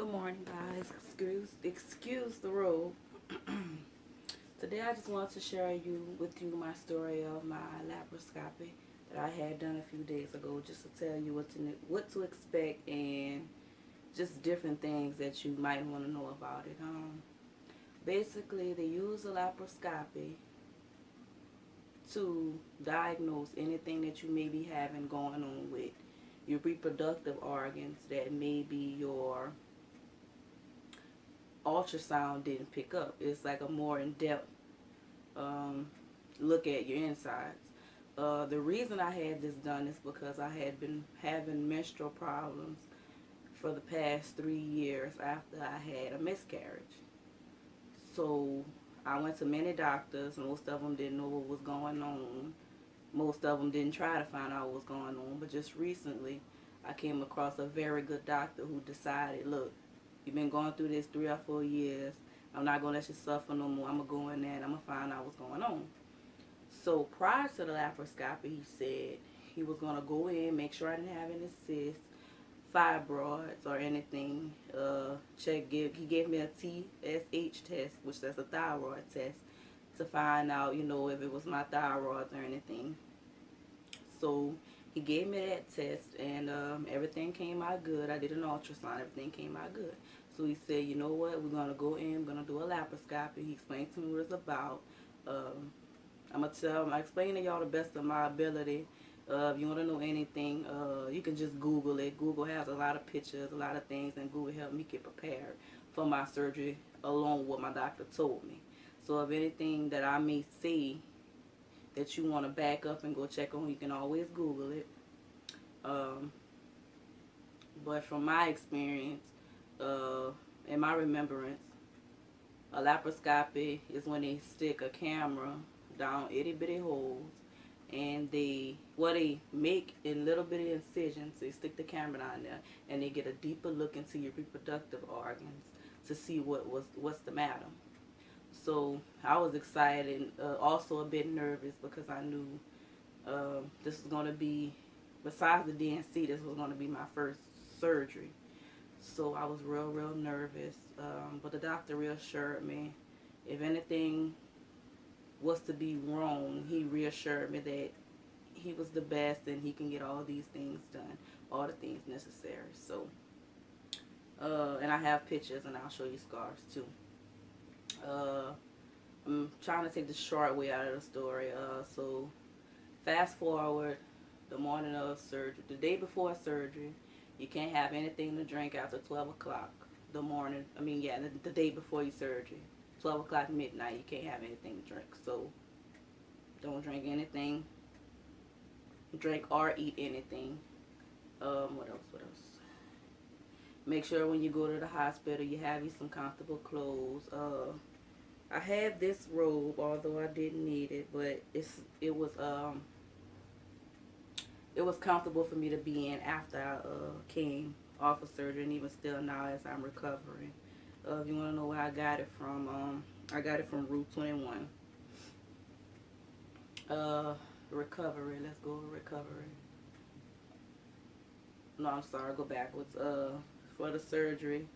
Good morning, guys. Excuse the road. Today, I just wanted to share with you my story of my laparoscopy that I had done a few days ago, just to tell you what to expect and just different things that you might want to know about it. Basically, they use a laparoscopy to diagnose anything that you may be having going on with your reproductive organs that maybe your ultrasound didn't pick up. It's like a more in-depth look at your insides. The reason I had this done is because I had been having menstrual problems for the past 3 years after I had a miscarriage. So I went to many doctors. Most of them didn't know what was going on. Most of them didn't try to find out what was going on. But just recently, I came across a very good doctor who decided, look, you've been going through this 3 or 4 years. I'm not going to let you suffer no more. I'm going to go in there and I'm going to find out what's going on. So prior to the laparoscopy, he said he was going to go in, make sure I didn't have any cysts, fibroids, or anything. He gave me a TSH test, which is a thyroid test, to find out, if it was my thyroid or anything. So he gave me that test, and everything came out good. I did an ultrasound. Everything came out good. So he said, you know what, we're going to go in, we're going to do a laparoscopy. He explained to me what it's about. I'm explaining to y'all the best of my ability. If you want to know anything, you can just Google it. Google has a lot of pictures, a lot of things, and Google helped me get prepared for my surgery along with what my doctor told me. So if anything that I may see that you want to back up and go check on, you can always Google it. But from my experience and my remembrance, a laparoscopy is when they stick a camera down itty bitty holes, and they make in little bitty incisions. They stick the camera down there and they get a deeper look into your reproductive organs to see what's the matter. So I was excited and also a bit nervous because I knew this was going to be, besides the DNC, this was going to be my first surgery. So I was real nervous. But the doctor reassured me. If anything was to be wrong, he reassured me that he was the best and he can get all these things done, all the things necessary. So, and I have pictures and I'll show you scars too. I'm trying to take the short way out of the story. So fast forward, the morning of surgery, the day before surgery, you can't have anything to drink after 12 o'clock the day before your surgery. 12 o'clock midnight, you can't have anything to drink. So don't drink anything. Drink or eat anything. What else? Make sure when you go to the hospital, you have you some comfortable clothes. I had this robe, although I didn't need it, but it was comfortable for me to be in after I came off of surgery, and even still now as I'm recovering. If you want to know where I got it from, I got it from Route 21. Recovery. Let's go to recovery. No, I'm sorry. Go backwards. For the surgery,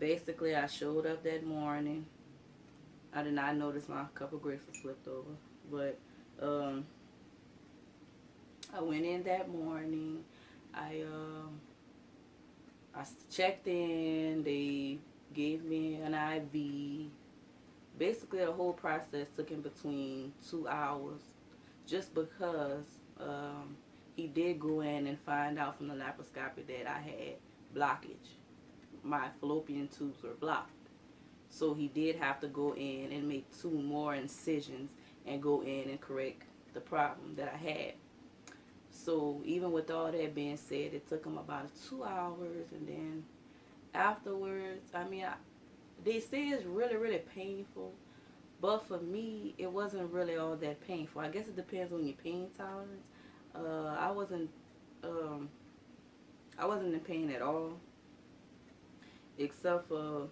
basically, I showed up that morning. I did not notice my cup of grapes was flipped over, but I went in that morning. I checked in. They gave me an IV. Basically, the whole process took in between 2 hours, just because he did go in and find out from the laparoscopy that I had blockage. My fallopian tubes were blocked. So he did have to go in and make 2 more incisions and go in and correct the problem that I had. So even with all that being said, it took him about 2 hours, and then afterwards, they say it's really painful, but for me, it wasn't really all that painful. I guess it depends on your pain tolerance. I wasn't in pain at all, except for,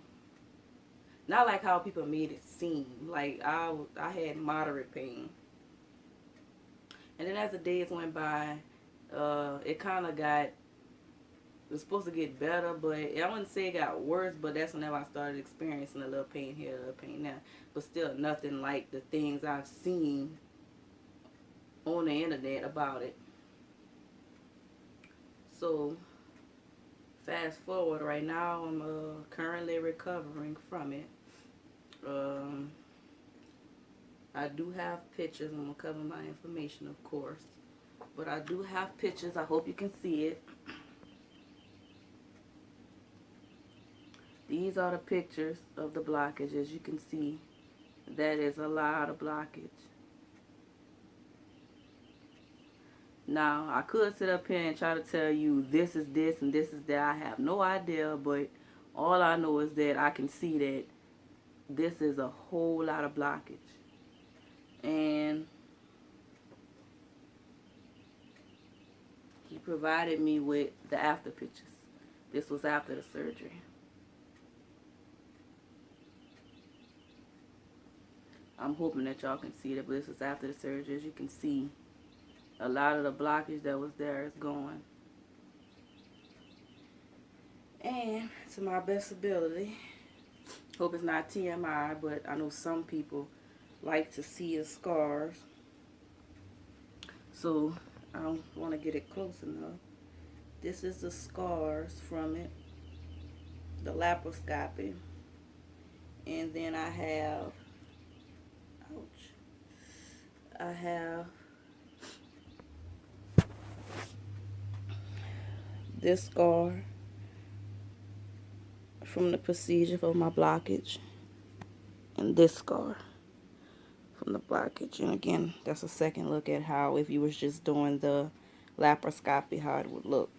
not like how people made it seem. Like I had moderate pain. And then as the days went by, it kind of got was supposed to get better, but I wouldn't say it got worse, but that's whenever I started experiencing a little pain here, a little pain there. But still nothing like the things I've seen on the internet about it. So fast forward, right now I'm currently recovering from it. Um, I do have pictures. I'm gonna cover my information, of course, but I do have pictures. I hope you can see it. These are the pictures of the blockage. As you can see, that is a lot of blockage. Now, I could sit up here and try to tell you this is this and this is that. I have no idea, but all I know is that I can see that this is a whole lot of blockage. And he provided me with the after pictures. This was after the surgery. I'm hoping that y'all can see that, but this is after the surgery. As you can see, a lot of the blockage that was there is gone. And to my best ability, hope it's not TMI, but I know some people like to see the scars. So I don't want to get it close enough. This is the scars from it, the laparoscopy. And then I have, I have this scar from the procedure for my blockage, and this scar from the blockage. And again, that's a second look at how, if you was just doing the laparoscopy, how it would look.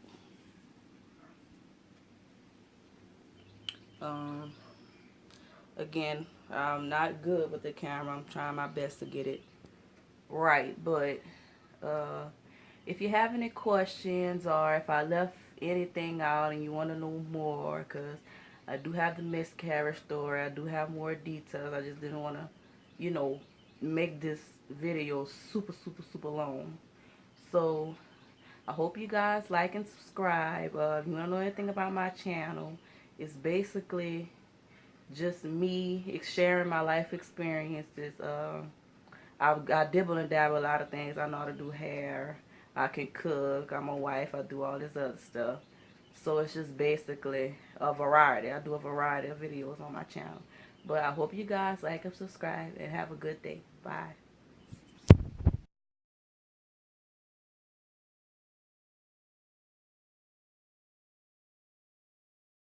Again, I'm not good with the camera. I'm trying my best to get it right, but if you have any questions, or if I left anything out and you want to know more, because I do have the miscarriage story, I do have more details. I just didn't want to, you know, make this video super long. So I hope you guys like and subscribe. If you want to know anything about my channel, it's basically just me sharing my life experiences. I dibble and dabble a lot of things. I know how to do hair. I can cook. I'm a wife. I do all this other stuff. So it's just basically a variety. I do a variety of videos on my channel. But I hope you guys like and subscribe and have a good day. Bye.